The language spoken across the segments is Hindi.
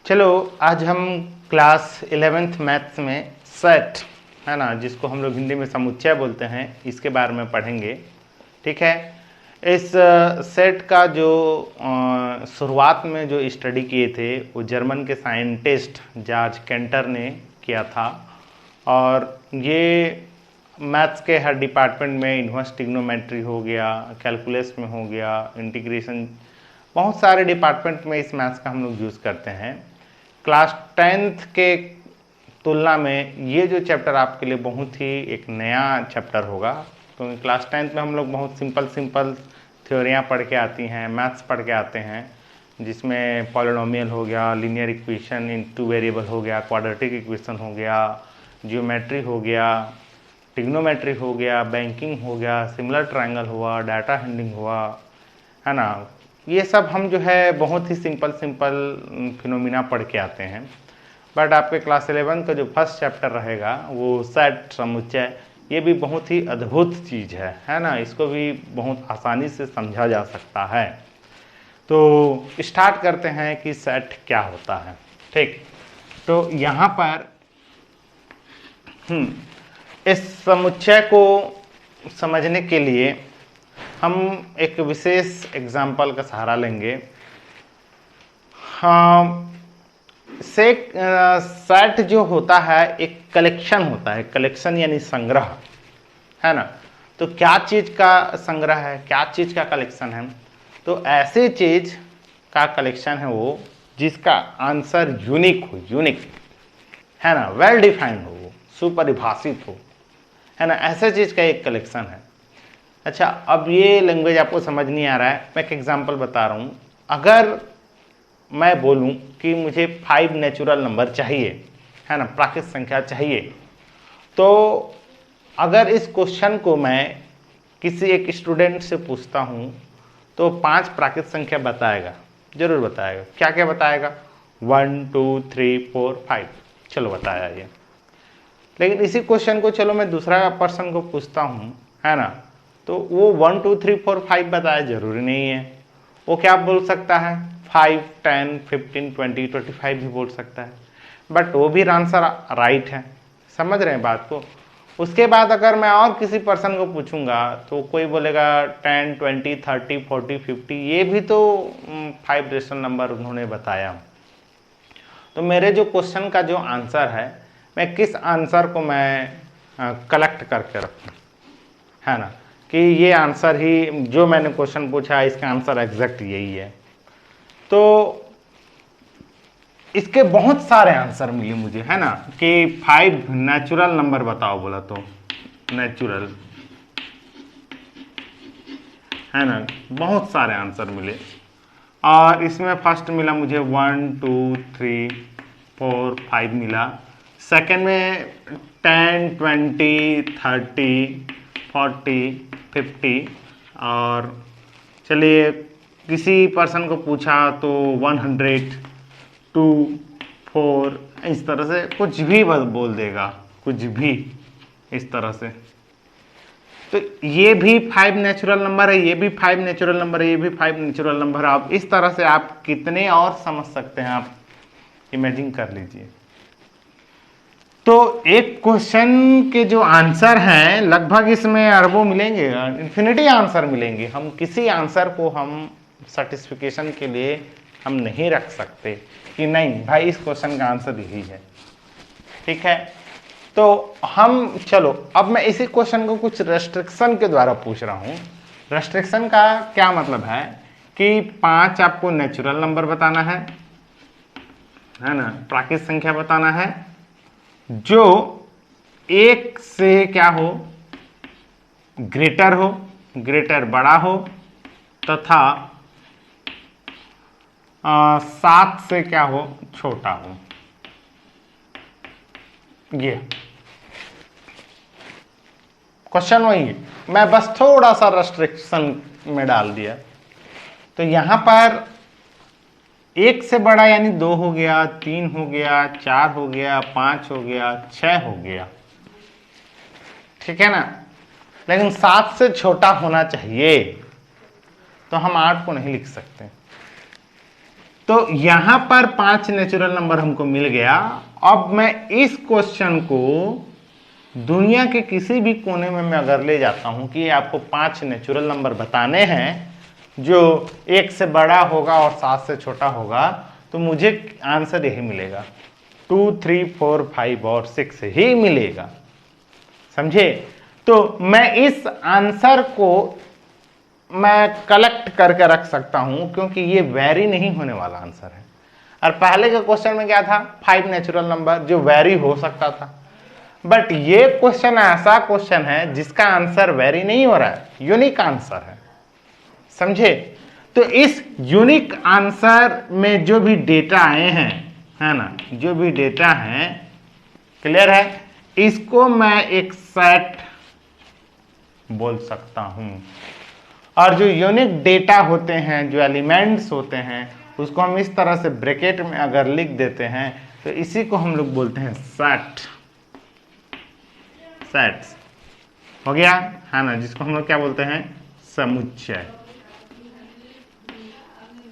चलो आज हम क्लास 11th मैथ्स में सेट है ना, जिसको हम लोग हिंदी में समुच्चय बोलते हैं, इसके बारे में पढ़ेंगे। ठीक है। इस सेट का जो शुरुआत में जो स्टडी किए थे वो जर्मन के साइंटिस्ट जॉर्ज केंटर ने किया था। और ये मैथ्स के हर डिपार्टमेंट में, इन्वर्स ट्रिग्नोमेट्री हो गया, कैलकुलस में हो गया, इंटीग्रेशन, बहुत सारे डिपार्टमेंट में इस मैथ्स का हम लोग यूज़ करते हैं। क्लास 10th के तुलना में ये जो चैप्टर आपके लिए बहुत ही एक नया चैप्टर होगा, क्योंकि क्लास 10th में हम लोग बहुत सिंपल थ्योरियाँ पढ़ के आती हैं, मैथ्स पढ़ के आते हैं, जिसमें पॉलिनोमियल हो गया, linear equation in two variable हो गया, क्वाड्रेटिक इक्वेशन हो गया, जियोमेट्री हो गया, ट्रिग्नोमेट्री हो गया, बैंकिंग हो गया, सिमिलर ट्रायंगल हुआ, डाटा हैंडलिंग हुआ, है ना। ये सब हम जो है बहुत ही सिंपल फिनोमिना पढ़ के आते हैं। बट आपके क्लास 11 का जो फर्स्ट चैप्टर रहेगा वो सेट समुच्चय, ये भी बहुत ही अद्भुत चीज़ है ना। इसको भी बहुत आसानी से समझा जा सकता है। तो स्टार्ट करते हैं कि सेट क्या होता है। ठीक, तो यहाँ पर इस समुच्चय को समझने के लिए हम एक विशेष एग्जाम्पल का सहारा लेंगे। हाँ, सेट जो होता है एक कलेक्शन होता है, कलेक्शन यानी संग्रह, है ना। तो क्या चीज़ का संग्रह है, क्या चीज़ का कलेक्शन है? तो ऐसे चीज़ का कलेक्शन है वो जिसका आंसर यूनिक हो, यूनिक, है ना, वेल डिफाइंड हो, सुपरिभाषित हो, है ना, ऐसे चीज़ का एक कलेक्शन है। अच्छा, अब ये लैंग्वेज आपको समझ नहीं आ रहा है, मैं एक एग्जांपल बता रहा हूँ। अगर मैं बोलूँ कि मुझे 5 नेचुरल नंबर चाहिए, है ना, प्राकृत संख्या चाहिए, तो अगर इस क्वेश्चन को मैं किसी एक स्टूडेंट से पूछता हूँ तो 5 प्राकृत संख्या बताएगा, जरूर बताएगा। क्या क्या बताएगा? 1 2 3 4 5, चलो बताया ये। लेकिन इसी क्वेश्चन को चलो मैं दूसरा पर्सन को पूछता हूँ, है ना, तो वो 1 2 3 4 5 बताया जरूरी नहीं है। वो क्या बोल सकता है? 5 10 15 20 25 भी बोल सकता है, बट वो भी आंसर राइट है। समझ रहे हैं बात को? उसके बाद अगर मैं और किसी पर्सन को पूछूंगा तो कोई बोलेगा 10 20 30 40 50, ये भी तो 5 रेशनल नंबर उन्होंने बताया। तो मेरे जो क्वेश्चन का जो आंसर है, मैं किस आंसर को मैं कलेक्ट करके रखूं, है ना, कि ये आंसर ही जो मैंने क्वेश्चन पूछा इसका आंसर एग्जैक्ट यही है। तो इसके बहुत सारे आंसर मिले मुझे, है ना, कि 5 नेचुरल नंबर बताओ बोला तो नेचुरल, है ना, बहुत सारे आंसर मिले। और इसमें फर्स्ट मिला मुझे 1 2 3 4 5 मिला। सेकंड में 10 20 30 40 50, और चलिए किसी पर्सन को पूछा तो 100 2 4, इस तरह से कुछ भी बोल देगा, कुछ भी इस तरह से। तो ये भी 5 नेचुरल नंबर है, ये भी 5 नेचुरल नंबर है, ये भी 5 नेचुरल नंबर है। आप इस तरह से आप कितने और समझ सकते हैं, आप इमेजिन कर लीजिए। तो एक क्वेश्चन के जो आंसर हैं लगभग इसमें अरबों मिलेंगे, इन्फिनिटी आंसर मिलेंगे। हम किसी आंसर को हम सर्टिफिकेशन के लिए हम नहीं रख सकते कि नहीं भाई इस क्वेश्चन का आंसर यही है। ठीक है, तो हम चलो अब मैं इसी क्वेश्चन को कुछ रेस्ट्रिक्शन के द्वारा पूछ रहा हूं। रेस्ट्रिक्शन का क्या मतलब है कि 5 आपको नेचुरल नंबर बताना है ना, प्राकृत संख्या बताना है जो 1 से क्या हो, ग्रेटर हो, ग्रेटर बड़ा हो, तथा 7 से क्या हो, छोटा हो। ये क्वेश्चन वही है, मैं बस थोड़ा सा रेस्ट्रिक्शन में डाल दिया। तो यहां पर 1 से बड़ा यानी 2 हो गया, 3 हो गया, 4 हो गया, 5 हो गया, 6 हो गया, ठीक है ना। लेकिन 7 से छोटा होना चाहिए, तो हम 8 को नहीं लिख सकते। तो यहां पर 5 नेचुरल नंबर हमको मिल गया। अब मैं इस क्वेश्चन को दुनिया के किसी भी कोने में मैं अगर ले जाता हूं कि आपको 5 नेचुरल नंबर बताने हैं जो 1 से बड़ा होगा और 7 से छोटा होगा, तो मुझे आंसर यही मिलेगा, 2, 3, 4, 5 और 6 ही मिलेगा। समझे? तो मैं इस आंसर को मैं कलेक्ट करके रख सकता हूं क्योंकि ये वेरी नहीं होने वाला आंसर है। और पहले के क्वेश्चन में क्या था, 5 नेचुरल नंबर जो वेरी हो सकता था, बट ये क्वेश्चन ऐसा क्वेश्चन है जिसका आंसर वेरी नहीं हो रहा है, यूनिक आंसर है। समझे? तो इस यूनिक आंसर में जो भी डेटा आए हैं, है ना, जो भी डेटा है, क्लियर है, इसको मैं एक सेट बोल सकता हूं। और जो यूनिक डेटा होते हैं, जो एलिमेंट्स होते हैं, उसको हम इस तरह से ब्रैकेट में अगर लिख देते हैं तो इसी को हम लोग बोलते हैं सेट। सेट्स हो गया, है ना, जिसको हम लोग क्या बोलते हैं, समुच्चय।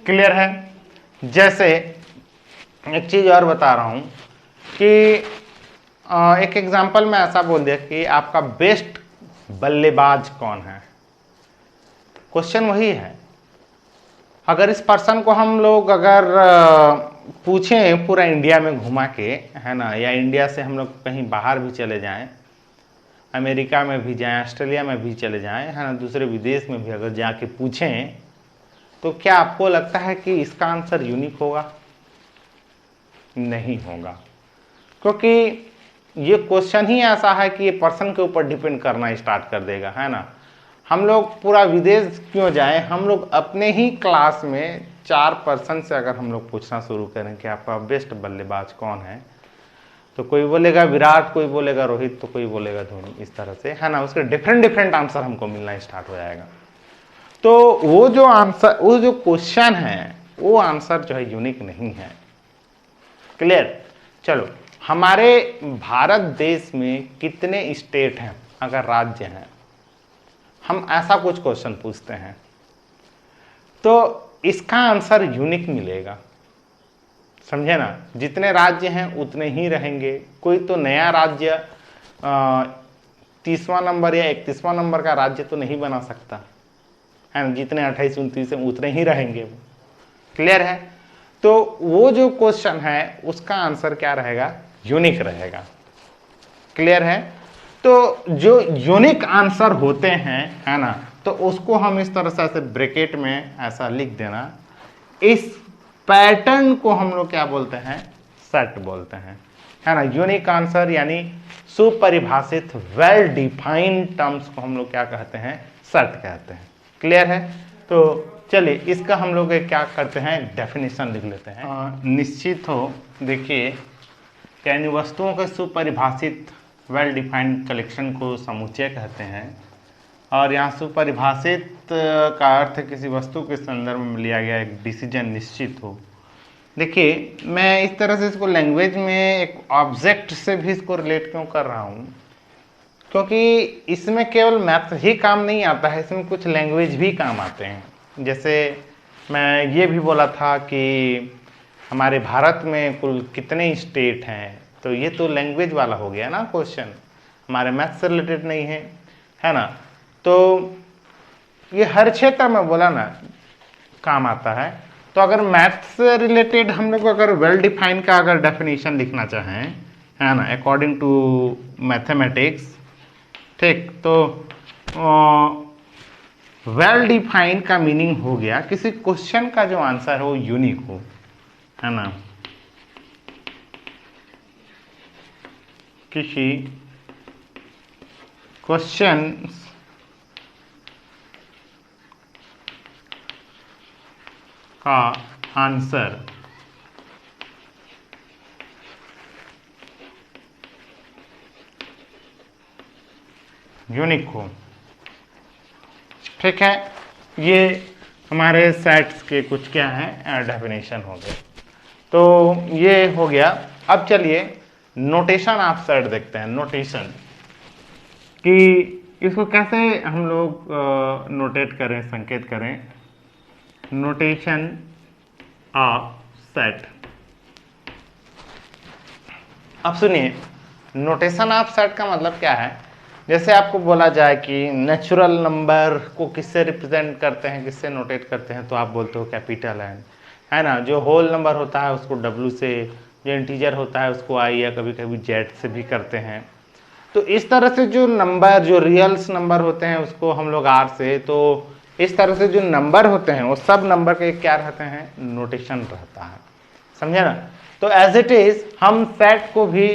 क्लियर है? जैसे एक चीज और बता रहा हूं कि एक एग्जांपल में ऐसा बोल दिया कि आपका बेस्ट बल्लेबाज कौन है। क्वेश्चन वही है। अगर इस पर्सन को हम लोग अगर पूछें पूरा इंडिया में घुमा के, है ना, या इंडिया से हम लोग कहीं बाहर भी चले जाएं, अमेरिका में भी जाएं, ऑस्ट्रेलिया में भी चले जाएं, है ना, दूसरे विदेश में भी अगर जाके पूछें, तो क्या आपको लगता है कि इसका आंसर यूनिक होगा? नहीं होगा, क्योंकि ये क्वेश्चन ही ऐसा है कि ये पर्सन के ऊपर डिपेंड करना स्टार्ट कर देगा, है ना। हम लोग पूरा विदेश क्यों जाएं, हम लोग अपने ही क्लास में 4 पर्सन से अगर हम लोग पूछना शुरू करें कि आपका बेस्ट बल्लेबाज कौन है, तो कोई बोलेगा विराट, कोई बोलेगा रोहित, तो कोई बोलेगा धोनी, इस तरह से, है ना, उसके डिफरेंट डिफरेंट आंसर हमको मिलना स्टार्ट हो जाएगा। तो वो जो आंसर, वो जो क्वेश्चन है, वो आंसर जो है यूनिक नहीं है। क्लियर? चलो, हमारे भारत देश में कितने स्टेट हैं, अगर राज्य हैं, हम ऐसा कुछ क्वेश्चन पूछते हैं तो इसका आंसर यूनिक मिलेगा। समझे ना? जितने राज्य हैं उतने ही रहेंगे। कोई तो नया राज्य 30वां नंबर या 31वां नंबर का राज्य तो नहीं बना सकता, है ना। जितने 28, 29 हैं उतने ही रहेंगे वो। क्लियर है? तो वो जो क्वेश्चन है उसका आंसर क्या रहेगा, यूनिक रहेगा। क्लियर है? तो जो यूनिक आंसर होते हैं, है ना, तो उसको हम इस तरह से ऐसे ब्रैकेट में ऐसा लिख देना। इस पैटर्न को हम लोग क्या बोलते हैं, सेट बोलते हैं, है ना। यूनिक आंसर यानी सुपरिभाषित वेल डिफाइंड टर्म्स को हम लोग क्या कहते हैं, सेट कहते हैं। क्लियर है? तो चलिए इसका हम लोग क्या करते हैं, डेफिनेशन लिख लेते हैं। निश्चित हो, देखिए, यानी वस्तुओं के सुपरिभाषित वेल डिफाइंड कलेक्शन को समुच्चय कहते हैं। और यहाँ सुपरिभाषित का अर्थ किसी वस्तु के संदर्भ में लिया गया एक डिसीजन निश्चित हो। देखिए, मैं इस तरह से इसको लैंग्वेज में एक ऑब्जेक्ट से भी इसको रिलेट क्यों कर रहा हूँ, क्योंकि इसमें केवल मैथ्स ही काम नहीं आता है, इसमें कुछ लैंग्वेज भी काम आते हैं। जैसे मैं ये भी बोला था कि हमारे भारत में कुल कितने स्टेट हैं, तो ये तो लैंग्वेज वाला हो गया ना क्वेश्चन, हमारे मैथ्स से रिलेटेड नहीं है, है ना। तो ये हर क्षेत्र में बोला ना काम आता है। तो अगर मैथ्स से रिलेटेड हम लोग अगर वेल डिफाइंड का अगर डेफिनेशन लिखना चाहें, है ना, अकॉर्डिंग टू मैथमेटिक्स, ठीक, तो वेल डिफाइंड का मीनिंग हो गया किसी क्वेश्चन का जो आंसर है वो यूनिक हो, है ना, किसी क्वेश्चन का आंसर यूनिक हो। ठीक है, ये हमारे सेट्स के कुछ क्या है डेफिनेशन हो गए। तो ये हो गया। अब चलिए नोटेशन ऑफ सेट देखते हैं। नोटेशन कि इसको कैसे हम लोग नोटेट करें, संकेत करें। Notation of set. अब सुनिए, नोटेशन ऑफ सेट का मतलब क्या है। जैसे आपको बोला जाए कि नेचुरल नंबर को किससे रिप्रेजेंट करते हैं, किससे नोटेट करते हैं, तो आप बोलते हो कैपिटल एन, है ना। जो होल नंबर होता है उसको डब्ल्यू से, जो इंटीजर होता है उसको आई या कभी कभी जेड से भी करते हैं। तो इस तरह से जो नंबर, जो रियल्स नंबर होते हैं उसको हम लोग आर से, तो इस तरह से जो नंबर होते हैं वो सब नंबर के क्या रहते हैं, नोटेशन रहता है, समझे ना। तो एज इट इज हम सेट को भी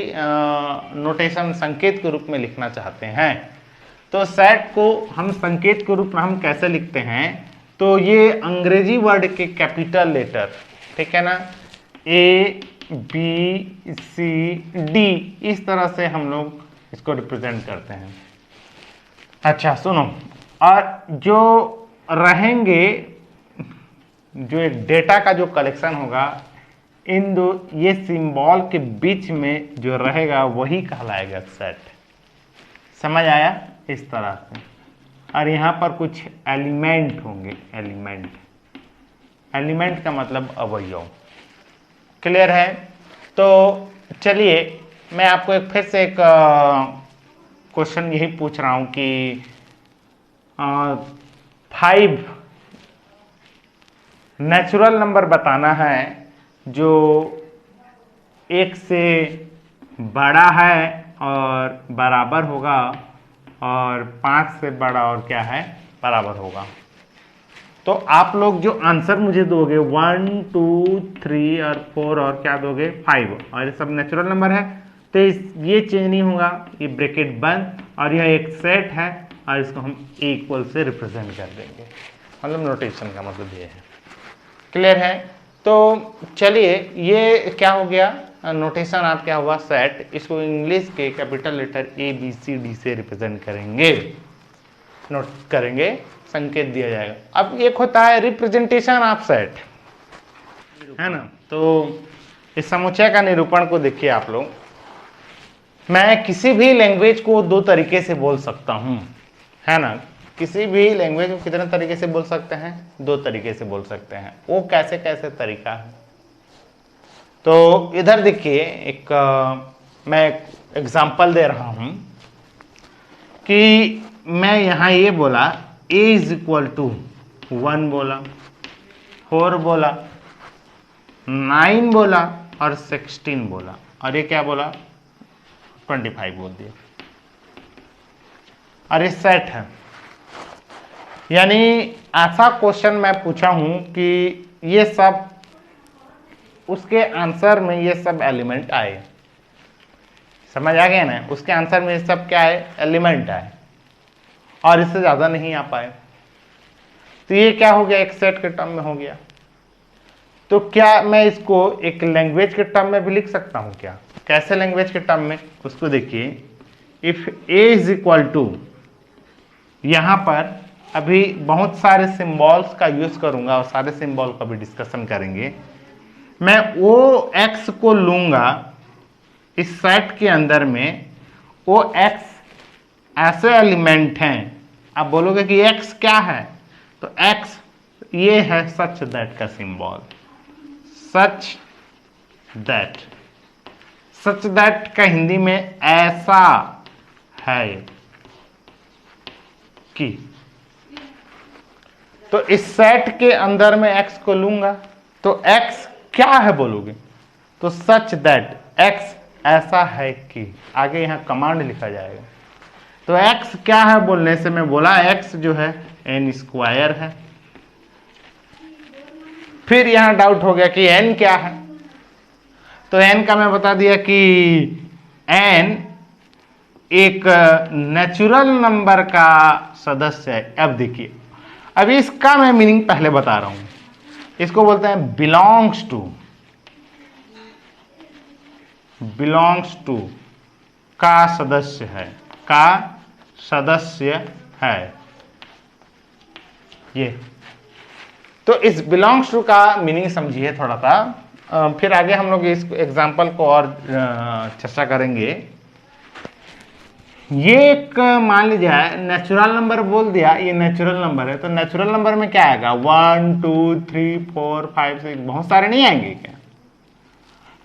नोटेशन संकेत के रूप में लिखना चाहते हैं। तो सेट को हम संकेत के रूप में हम कैसे लिखते हैं, तो ये अंग्रेजी वर्ड के कैपिटल लेटर, ठीक है ना, ए बी सी डी, इस तरह से हम लोग इसको रिप्रेजेंट करते हैं। अच्छा सुनो, और जो रहेंगे, जो एक डेटा का जो कलेक्शन होगा, इन दो ये सिंबल के बीच में जो रहेगा वही कहलाएगा सेट। समझ आया, इस तरह से। और यहां पर कुछ एलिमेंट होंगे, एलिमेंट, एलिमेंट का मतलब अवयव। क्लियर है। तो चलिए मैं आपको एक फिर से एक क्वेश्चन यही पूछ रहा हूं कि 5 नेचुरल नंबर बताना है जो 1 से बड़ा है और बराबर होगा, और 5 से बड़ा और क्या है, बराबर होगा। तो आप लोग जो आंसर मुझे दोगे 1 2 3 और 4 और क्या दोगे 5, और ये सब नेचुरल नंबर है, तो ये चेंज नहीं होगा, ये ब्रैकेट बंद, और यह एक सेट है और इसको हम इक्वल से रिप्रेजेंट कर देंगे। मतलब नोटेशन का मतलब ये है। क्लियर है। तो चलिए ये क्या हो गया, नोटेशन आप क्या हुआ, सेट। इसको इंग्लिश के capital letter A B C D से रिप्रेजेंट करेंगे, नोट करेंगे, संकेत दिया जाएगा। अब एक होता है रिप्रेजेंटेशन ऑफ सेट, है ना। तो इस समुच्चय का निरूपण को देखिए आप लोग। मैं किसी भी लैंग्वेज को 2 तरीके से बोल सकता हूं, है ना। किसी भी लैंग्वेज को कितने तरीके से बोल सकते हैं, 2 तरीके से बोल सकते हैं। वो कैसे कैसे तरीका है, तो इधर देखिए एक मैं एग्जांपल दे रहा हूं कि मैं यहां ये बोला a इज इक्वल टू 1 बोला, 4 बोला, 9 बोला और 16 बोला, और ये क्या बोला 25 बोल दिया, और ये सेट है। यानी ऐसा क्वेश्चन मैं पूछा हूं कि ये सब, उसके आंसर में ये सब एलिमेंट आए। समझ आ गया ना, उसके आंसर में ये सब क्या है, एलिमेंट आए, और इससे ज्यादा नहीं आ पाए। तो ये क्या हो गया, एक सेट के टर्म में हो गया। तो क्या मैं इसको एक लैंग्वेज के टर्म में भी लिख सकता हूं क्या, कैसे लैंग्वेज के टर्म में, उसको देखिए। If A is equal to, यहां पर अभी बहुत सारे सिंबल्स का यूज करूंगा और सारे सिंबल का भी डिस्कशन करेंगे। मैं ओ एक्स को लूंगा इस सेट के अंदर में, ओ एक्स ऐसे एलिमेंट हैं। आप बोलोगे कि एक्स क्या है, तो एक्स ये है सच दैट का symbol, such that. Such that का हिंदी में ऐसा है कि। तो इस सेट के अंदर में x को लूंगा, तो x क्या है बोलोगे, तो सच दैट x ऐसा है कि, आगे यहां कमांड लिखा जाएगा। तो x क्या है बोलने से मैं बोला x जो है n स्क्वायर है। फिर यहां डाउट हो गया कि n क्या है, तो n का मैं बता दिया कि n एक नेचुरल नंबर का सदस्य है। अब देखिए, अभी इसका मैं मीनिंग पहले बता रहा हूं। इसको बोलते हैं बिलोंग्स टू, बिलोंग्स टू का सदस्य है, का सदस्य है ये। तो इस बिलोंग्स टू का मीनिंग समझिए थोड़ा सा, फिर आगे हम लोग इस एग्जांपल को और चर्चा करेंगे। ये एक मान लीजिए नेचुरल नंबर बोल दिया, ये नेचुरल नंबर है, तो नेचुरल नंबर में क्या आएगा 1 2 3 4 5 6, बहुत सारे नहीं आएंगे क्या,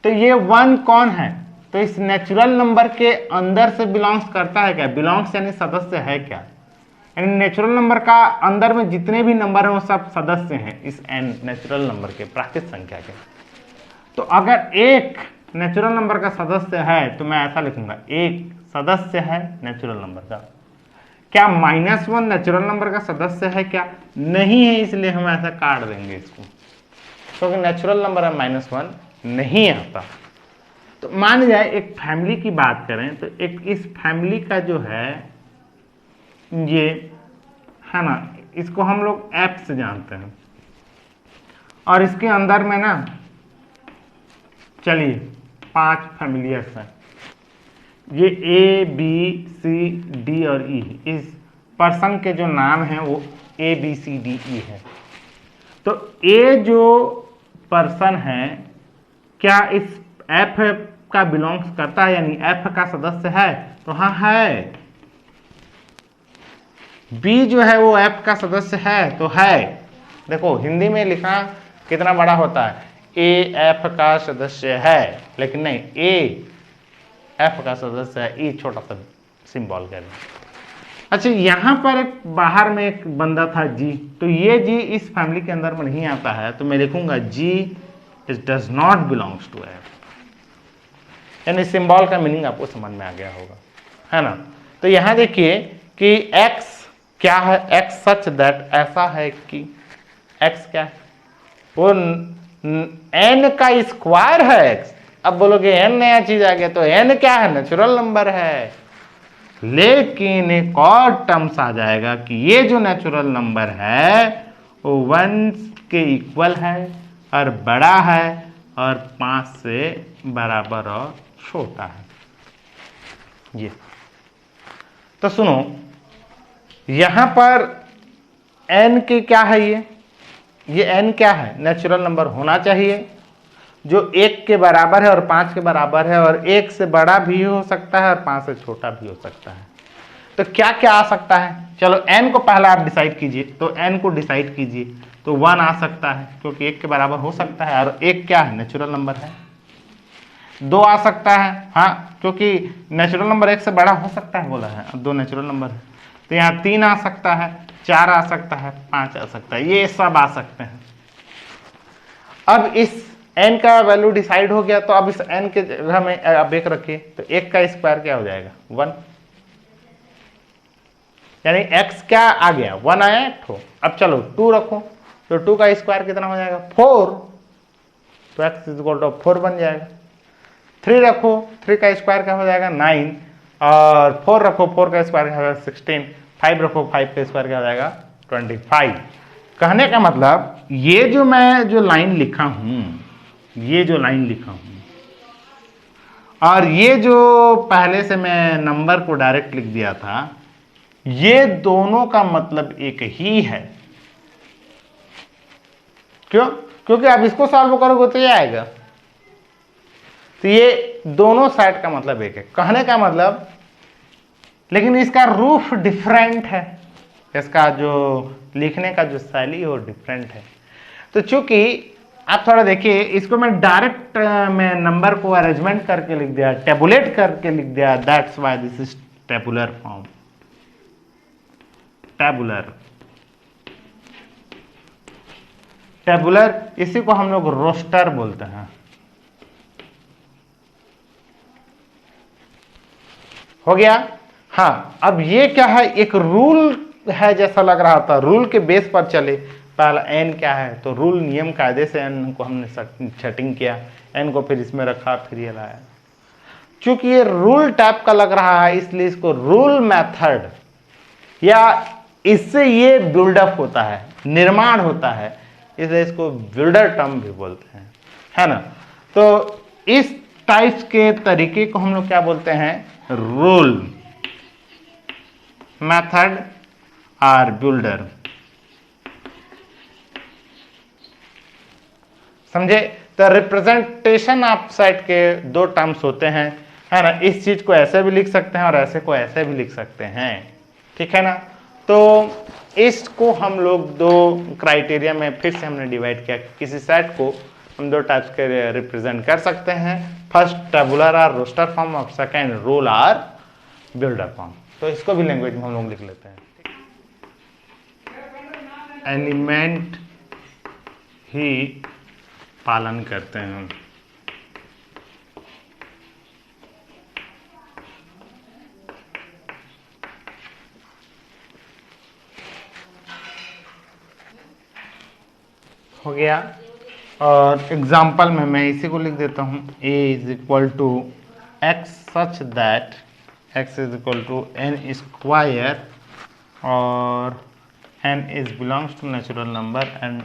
तो ये 1 कौन है? तो इस नेचुरल नंबर के अंदर से बिलोंग्स करता है क्या? बिलोंग्स यानी सदस्य है क्या? यानी नेचुरल नंबर का अंदर में जितने भी नंबर हैं वो सब सदस्य हैं इस n नेचुरल नंबर के, प्राकृत संख्या के। तो अगर एक नेचुरल नंबर का सदस्य है तो मैं ऐसा लिखूंगा, एक सदस्य है नेचुरल नंबर का। क्या -1 नेचुरल नंबर का सदस्य है क्या? नहीं है, इसलिए हम ऐसा काट देंगे इसको, क्योंकि नेचुरल नंबर है -1 नहीं आता। तो मान जाए एक फैमिली की बात करें तो एक इस फैमिली का जो है ये है ना, इसको हम लोग F से जानते हैं, और इसके अंदर में ना चलिए 5 फैमिलियर्स हैं, ये A B C D और E, इस पर्सन के जो नाम हैं वो A B C D E है। तो A जो पर्सन है क्या इस F का बिलोंग्स करता है, यानी F का सदस्य है? तो हाँ है। B जो है वो F का सदस्य है? तो है। देखो हिंदी में लिखा कितना बड़ा होता है, A F का सदस्य है, लेकिन नहीं, A F का सदस्य है, E छोटा सा सिंबल कर। अच्छा, यहां पर एक बाहर में एक बंदा था G, तो ये G इस फैमिली के अंदर में नहीं आता है, तो मैं लिखूंगा G does not belongs to F। यानी सिंबल का मीनिंग आपको समझ में आ गया होगा, है ना। तो यहां देखिए कि X क्या है, X सच दैट, ऐसा है कि X क्या है, वो N का स्क्वायर है X। अब बोलोगे N नया चीज आ गया, तो N क्या है? नेचुरल नंबर है। लेकिन एक और टर्म्स आ जाएगा कि ये जो नेचुरल नंबर है वो 1 के इक्वल है और बड़ा है और 5 से बराबर और छोटा है। ये तो सुनो, यहां पर n के क्या है, ये n क्या है? नेचुरल नंबर होना चाहिए जो 1 के बराबर है और 5 के बराबर है, और 1 से बड़ा भी हो सकता है और 5 से छोटा भी हो सकता है। तो क्या क्या आ सकता है? चलो n को पहले आप डिसाइड कीजिए, तो n को डिसाइड कीजिए, तो 1 आ सकता है क्योंकि 1 के बराबर हो सकता है, और 1 क्या है? नेचुरल नंबर है। 2 आ सकता है, हाँ, क्योंकि नेचुरल नंबर 1 से बड़ा हो सकता है बोला है, 2 नेचुरल नंबर है। तो यहाँ 3 आ सकता है, 4 आ सकता है, 5 आ सकता है, ये सब आ सकते हैं। अब इस n का वैल्यू डिसाइड हो गया, तो अब इस n के जगह में अब 1 रखिए, तो 1 का स्क्वायर क्या हो जाएगा? 1। यानी x क्या आ गया? 1 आया एक ठो। अब चलो 2 रखो, तो 2 का स्क्वायर कितना हो जाएगा? 4। तो x इक्वल टू 4 बन जाएगा। 3 रखो, 3 का स्क्वायर क्या हो जाएगा? 9, और 4 रखो, 4 का स्क्वायर क्या हो जाएगा? 16। 5 रखो, 5 का स्क्वायर क्या हो जाएगा? 25। कहने का मतलब ये जो मैं जो लाइन लिखा हूं, ये जो लाइन लिखा हूं, और ये जो पहले से मैं नंबर को डायरेक्ट लिख दिया था, ये दोनों का मतलब एक ही है। क्यों? क्योंकि आप इसको सॉल्व करोगे तो ये आएगा, तो ये दोनों साइड का मतलब एक है। कहने का मतलब, लेकिन इसका रूफ डिफरेंट है, इसका जो लिखने का जो शैली है वो डिफरेंट है। तो चूंकि आप थोड़ा देखिए, इसको मैं डायरेक्ट में नंबर को अरेंजमेंट करके लिख दिया, टेबुलेट करके लिख दिया, that's why this is tabular form. Tabular, tabular, इसी को हम लोग रोस्टर बोलते हैं। हो गया? हाँ, अब ये क्या है? एक रूल है जैसा लग रहा था, रूल के बेस पर चले। पहला n क्या है, तो रूल नियम कायदे से n को हमने सेटिंग किया, n को फिर इसमें रखा, फिर ये लाया। चूंकि ये रूल टाइप का लग रहा है, इसलिए इसको रूल मेथड, या इससे ये बिल्डअप होता है, निर्माण होता है, इसलिए इसको बिल्डर टर्म भी बोलते हैं, है ना। तो इस टाइप्स के तरीके को हम लोग क्या बोलते हैं? रूल, मेथड और बिल्डर। समझे? तो रिप्रेजेंटेशन ऑफ सेट के 2 टर्म्स होते हैं, है ना। इस चीज को ऐसे भी लिख सकते हैं और ऐसे को ऐसे भी लिख सकते हैं, ठीक है ना। तो इसको हम लोग 2 क्राइटेरिया में फिर से हमने डिवाइड किया। किसी सेट को हम दो टाइप्स के रिप्रेजेंट कर सकते हैं। First tabular or roster form और second rule or builder form. तो इसको भी लैंग्वेज में हम लोग लिख लेते हैं। एलिमेंट ही पालन करते हैं। हो गया। और एग्जाम्पल में मैं इसी को लिख देता हूँ, a is equal to x such that x is equal to n square और n is belongs to natural number and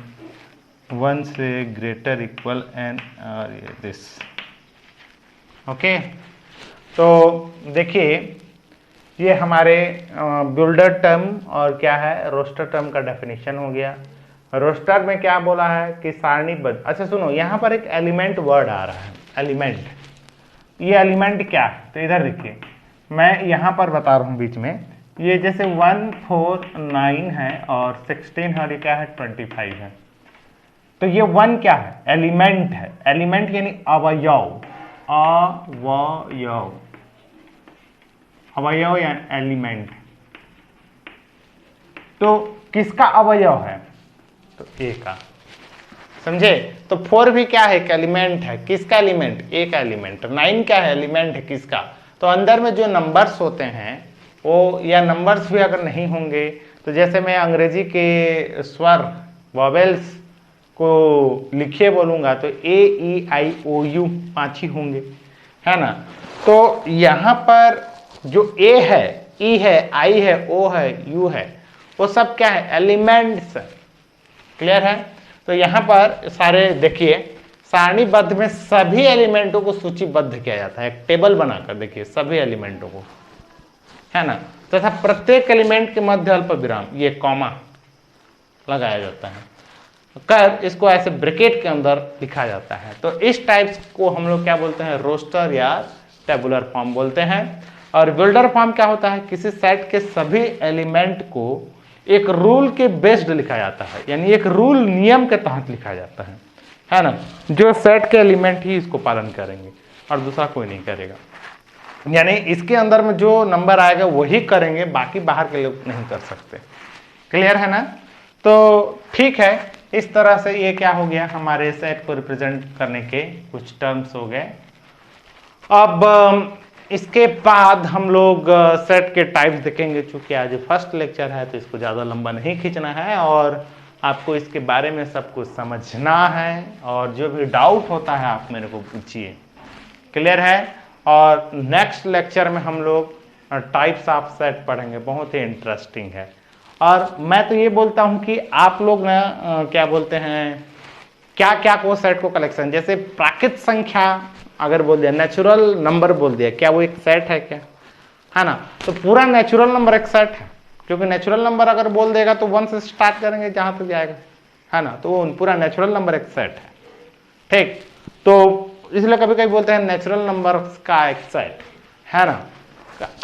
1 से ग्रेटर इक्वल n और ये दिस। ओके, तो देखिए ये हमारे बिल्डर टर्म और क्या है रोस्टर टर्म का डेफिनेशन हो गया। रोस्टर में क्या बोला है कि सारणीबद्ध। अच्छा सुनो, यहाँ पर एक एलिमेंट वर्ड आ रहा है, एलिमेंट। ये एलिमेंट क्या है तो इधर देखिए, मैं यहाँ पर बता रहा हूँ बीच में, ये जैसे 1 4 9 है और 16 है और ये क्या है 25 है। तो ये 1 क्या है, एलिमेंट है। एलिमेंट यानी अवयव, अवयव, अवयव या एलिमेंट। तो किसका अवयव है, तो ए का, समझे। तो 4 भी क्या है, एक एलिमेंट है। किसका एलिमेंट, ए का एलिमेंट। 9 क्या है, एलिमेंट है किसका, तो अंदर में जो नंबर्स होते हैं वो, या नंबर्स भी अगर नहीं होंगे तो जैसे मैं अंग्रेजी के स्वर वॉवेल्स को लिखिए बोलूंगा तो ए ई आई ओ यू 5 ही होंगे, है ना। तो यहाँ पर जो ए है, ई है, आई है, ओ है, यू है, वो सब क्या है, एलिमेंट्स। क्लियर है। तो यहाँ पर सारे देखिए सारणीबद्ध में सभी एलिमेंटों को सूचीबद्ध किया जाता है, एक टेबल बनाकर देखिए सभी एलिमेंटों को, है ना। तथा प्रत्येक एलिमेंट के मध्य अल्प विराम, ये कॉमा लगाया जाता है कर इसको ऐसे ब्रैकेट के अंदर लिखा जाता है। तो इस टाइप्स को हम लोग क्या बोलते हैं, रोस्टर या टेबुलर फॉर्म बोलते हैं। और बिल्डर फॉर्म क्या होता है, किसी सेट के सभी एलिमेंट को एक रूल के बेस्ड लिखा जाता है, यानी एक रूल नियम के तहत लिखा जाता है ना। जो सेट के एलिमेंट ही इसको पालन करेंगे और दूसरा कोई नहीं करेगा, यानी इसके अंदर में जो नंबर आएगा वही करेंगे, बाकी बाहर के लोग नहीं कर सकते। क्लियर है ना। तो ठीक है, इस तरह से ये क्या हो गया, हमारे सेट को रिप्रेजेंट करने के कुछ टर्म्स हो गए। अब इसके बाद हम लोग सेट के टाइप्स देखेंगे। चूंकि आज फर्स्ट लेक्चर है तो इसको ज़्यादा लंबा नहीं खींचना है और आपको इसके बारे में सब कुछ समझना है, और जो भी डाउट होता है आप मेरे को पूछिए। क्लियर है। और नेक्स्ट लेक्चर में हम लोग टाइप्स ऑफ सेट पढ़ेंगे, बहुत ही इंटरेस्टिंग है। और मैं तो ये बोलता हूँ कि आप लोग ना क्या बोलते हैं, क्या क्या को सेट को कलेक्शन, जैसे प्राकृत संख्या अगर बोल दिया, नेचुरल नंबर बोल दिया, क्या वो एक सेट है क्या, है ना। तो पूरा नेचुरल नंबर एक सेट है, क्योंकि नेचुरल नंबर अगर बोल देगा तो 1 से स्टार्ट करेंगे जहां तक जाएगा, है ना। तो पूरा नेचुरल नंबर एक सेट है, ठीक। तो इसलिए कभी कभी बोलते हैं नेचुरल नंबर का एक सेट, है ना।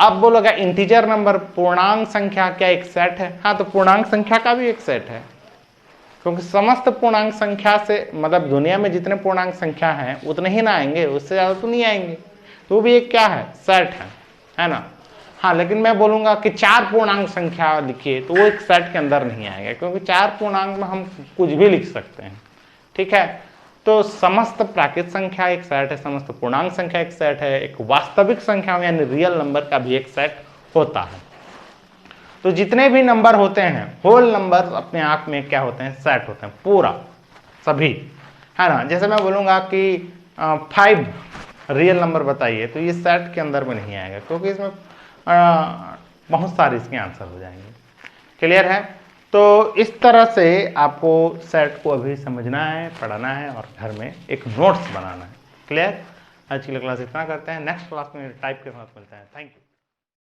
अब बोलोगे इंटीजर नंबर, पूर्णांक संख्या क्या एक सेट है, हाँ तो पूर्णांक संख्या का भी एक सेट है, क्योंकि समस्त पूर्णांक संख्या से मतलब दुनिया में जितने पूर्णांक संख्या हैं उतने ही ना आएंगे, उससे ज्यादा तो नहीं आएंगे, तो भी एक क्या है, सेट है ना। हाँ, लेकिन मैं बोलूंगा कि 4 पूर्णांक संख्या लिखिए तो वो एक सेट के अंदर नहीं आएगा, क्योंकि 4 पूर्णांक में हम कुछ भी लिख सकते हैं, ठीक है। तो समस्त प्राकृत संख्या एक सेट है, समस्त पूर्णांक संख्या एक सेट है, एक वास्तविक संख्या यानी रियल नंबर का भी एक सेट होता है। तो जितने भी नंबर होते हैं, होल नंबर अपने आप में क्या होते हैं, सेट होते हैं, पूरा सभी, है ना। जैसे मैं बोलूंगा कि 5 रियल नंबर बताइए, तो ये सेट के अंदर में नहीं आएगा, क्योंकि इसमें बहुत सारे इसके आंसर हो जाएंगे। क्लियर है। तो इस तरह से आपको सेट को अभी समझना है, पढ़ना है और घर में एक नोट्स बनाना है। क्लियर। आज की क्लास इतना करते हैं, नेक्स्ट क्लास में टाइप के साथ मिलते हैं। Thank you.